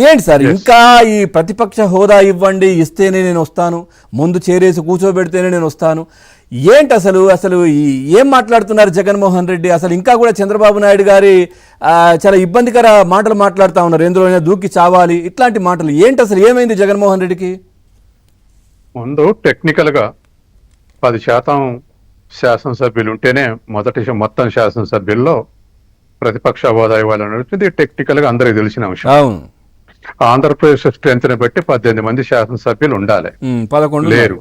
ఏంటి సార్ ఇంకా ఈ ప్రతిపక్ష హోదా ఇవ్వండి, ఇస్తేనే నేను వస్తాను, ముందు చేరేసి కూర్చోబెడితేనే నేను వస్తాను, ఏంటి అసలు అసలు ఏం మాట్లాడుతున్నారు జగన్మోహన్ రెడ్డి? అసలు ఇంకా కూడా చంద్రబాబు నాయుడు గారి చాలా ఇబ్బందికర మాటలు మాట్లాడుతూ ఉన్నారు, ఎందులోనైనా దూకి చావాలి, ఇట్లాంటి మాటలు ఏంటి? అసలు ఏమైంది జగన్మోహన్ రెడ్డికి? ముందు టెక్నికల్గా 10% శాసనసభ్యులు ఉంటేనే మొత్తం శాసనసభ్యుల్లో ప్రతిపక్ష హోదా ఇవ్వాలనేది టెక్నికల్గా అందరికీ తెలిసిన అంశం. అవును, ఆంధ్రప్రదేశ్ స్ట్రెంత్ ని బట్టి 18 మంది శాసనసభ్యులు ఉండాలి. 11 లేరు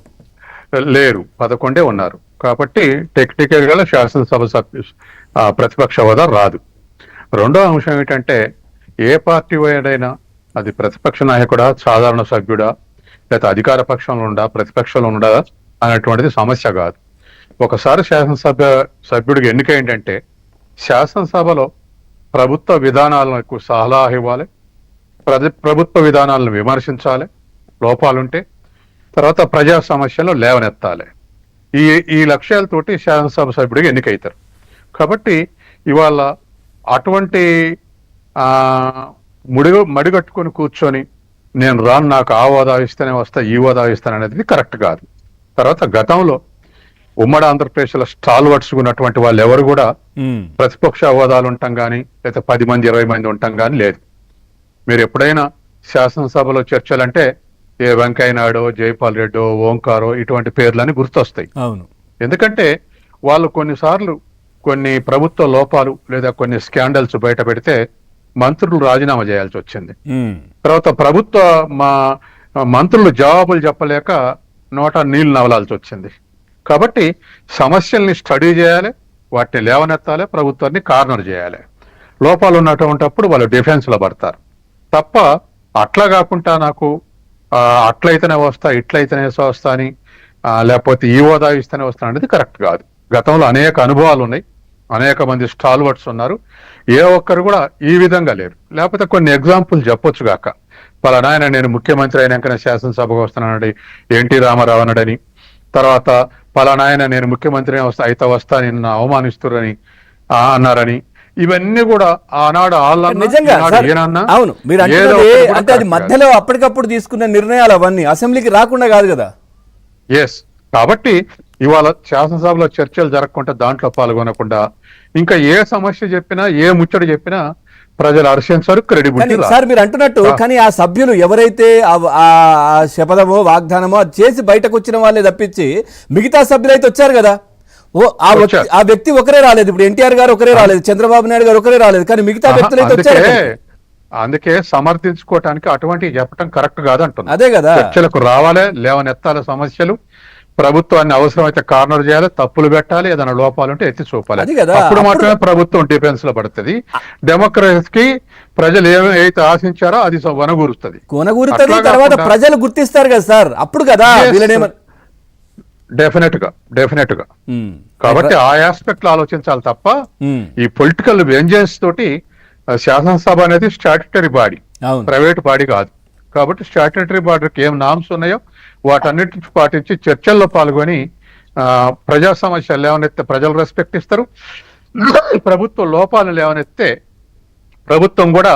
11 ఉన్నారు. కాబట్టి టెక్నికల్ గా శాసనసభ ప్రతిపక్ష హోదా రాదు. రెండో అంశం ఏంటంటే ఏ పార్టీ వాడైనా అది ప్రతిపక్ష నాయకుడా, సాధారణ సభ్యుడా, లేదా అధికార పక్షంలో ఉండా, ప్రతిపక్షంలో ఉండా అనేటువంటిది సమస్య కాదు. ఒకసారి సభ్యుడికి ఎన్నికైందంటే శాసనసభలో ప్రభుత్వ విధానాలకు సలహా ఇవ్వాలి, ప్రభుత్వ విధానాలను విమర్శించాలి, లోపాలుంటే తర్వాత ప్రజా సమస్యలు లేవనెత్తాలి. ఈ లక్ష్యాలతోటి శాసనసభ సభ్యుడిగా ఎన్నికైతారు. కాబట్టి ఇవాళ అటువంటి మడిగట్టుకొని కూర్చొని నేను రాను, నాకు ఆ హోదా ఇస్తేనే వస్తా, ఈ హోదా ఇస్తాను అనేది కరెక్ట్ కాదు. తర్వాత గతంలో ఉమ్మడి ఆంధ్రప్రదేశ్లో స్టాల్వర్డ్స్ ఉన్నటువంటి వాళ్ళు ఎవరు కూడా ప్రతిపక్ష హోదాలు ఉంటాం కానీ లేదా 10 మంది 20 మంది ఉంటాం కానీ లేదు. మీరు ఎప్పుడైనా శాసనసభలో చర్చలంటే ఏ వెంకయ్య నాయుడు, జైపాల్ రెడ్డో, ఓంకారో ఇటువంటి పేర్లని గుర్తొస్తాయి. అవును, ఎందుకంటే వాళ్ళు కొన్నిసార్లు కొన్ని ప్రభుత్వ లోపాలు లేదా కొన్ని స్కాండల్స్ బయట పెడితే మంత్రులు రాజీనామా చేయాల్సి వచ్చింది. తర్వాత మంత్రులు జవాబులు చెప్పలేక నోట నీళ్లు నవలాల్సి వచ్చింది. కాబట్టి సమస్యల్ని స్టడీ చేయాలి, వాటిని లేవనెత్తాలి, ప్రభుత్వాన్ని కార్నర్ చేయాలి. లోపాలు ఉన్నటువంటిప్పుడు వాళ్ళు డిఫెన్స్ లో పడతారు తప్ప అట్లా కాకుండా నాకు అట్లయితేనే వస్తా, ఇట్లయితేనే వస్తా అని లేకపోతే ఈ హోదా ఇస్తేనే వస్తాను అనేది కరెక్ట్ కాదు. గతంలో అనేక అనుభవాలు ఉన్నాయి, అనేక మంది స్టాల్వర్డ్స్ ఉన్నారు. ఏ ఒక్కరు కూడా ఈ విధంగా లేరు. లేకపోతే కొన్ని ఎగ్జాంపుల్ చెప్పొచ్చు గాక, పలానాయన నేను ముఖ్యమంత్రి అయినాకనే శాసనసభకు వస్తానని ఎన్టీ రామారావు అన్నాడని, తర్వాత పలానాయన నేను ముఖ్యమంత్రి అయితే వస్తా నిన్ను అవమానిస్తురని అన్నారని, ఇవన్నీ కూడా ఆనాడు అవును మీరు అంటే అది మధ్యలో అప్పటికప్పుడు తీసుకున్న నిర్ణయాలు అవన్నీ అసెంబ్లీకి రాకుండా కాదు కదా. ఎస్, కాబట్టి ఇవాళ శాసనసభలో చర్చలు జరగకుండా, దాంట్లో పాల్గొనకుండా ఇంకా ఏ సమస్య చెప్పినా, ఏ ముచ్చట చెప్పినా ప్రజలు హర్షించారు, క్రెడిబిలిటీ. సార్ మీరు అంటున్నట్టు కానీ ఆ సభ్యులు ఎవరైతే ఆ శపథమో వాగ్దానమో అది చేసి బయటకు వచ్చిన వాళ్ళే తప్పించి మిగతా సభ్యులు అయితే వచ్చారు కదా. ఆ వ్యక్తి ఒకరే రాలేదు. ఇప్పుడు ఎన్టీఆర్ గారు ఒకరే రాలేదు, చంద్రబాబు నాయుడు గారు ఒకరే రాలేదు, కానీ మిగతా వ్యక్తులు అయితే వచ్చారు. అందుకే సమర్థించుకోవటానికి అటువంటివి చెప్పడం కరెక్ట్ కాదంటున్నా. అదే కదా, చర్చలకు రావాలి, లేవనెత్తాలి సమస్యలు, ప్రభుత్వాన్ని అవసరమైతే కార్నర్ చేయాలి, తప్పులు పెట్టాలి, ఏదైనా లోపాలు ఉంటే ఎత్తి చూపాలి. అప్పుడు మాత్రమే ప్రభుత్వం డిఫెన్స్ లో పడుతుంది. డెమోక్రసీకి ప్రజలు ఏమైతే ఆశించారో అది వనగూరుస్తుంది. తర్వాత ప్రజలు గుర్తిస్తారు కదా సార్, అప్పుడు కదా. డెఫినెట్ గా కాబట్టి ఆ ఆస్పెక్ట్ లో ఆలోచించాలి తప్ప ఈ పొలిటికల్ వెంజెన్స్ తోటి శాసనసభ అనేది స్టాట్యుటరీ బాడీ, ప్రైవేట్ బాడీ కాదు. కాబట్టి స్టాట్యుటరీ బాడీకి ఏం నామ్స్ ఉన్నాయో వాటన్నిటిని పాటించి చర్చల్లో పాల్గొని ప్రజా సమస్యలు లేవనెత్తే ప్రజలు రెస్పెక్ట్ ఇస్తారు. ప్రభుత్వ లోపాలు లేవనెత్తే ప్రభుత్వం కూడా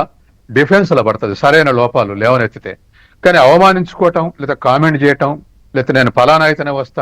డిఫెన్స్ లో పడుతుంది, సరైన లోపాలు లేవనెత్తితే. కానీ అవమానించుకోవటం లేదా కామెంట్ చేయటం లేదా నేను ఫలానా అయితేనే వస్తా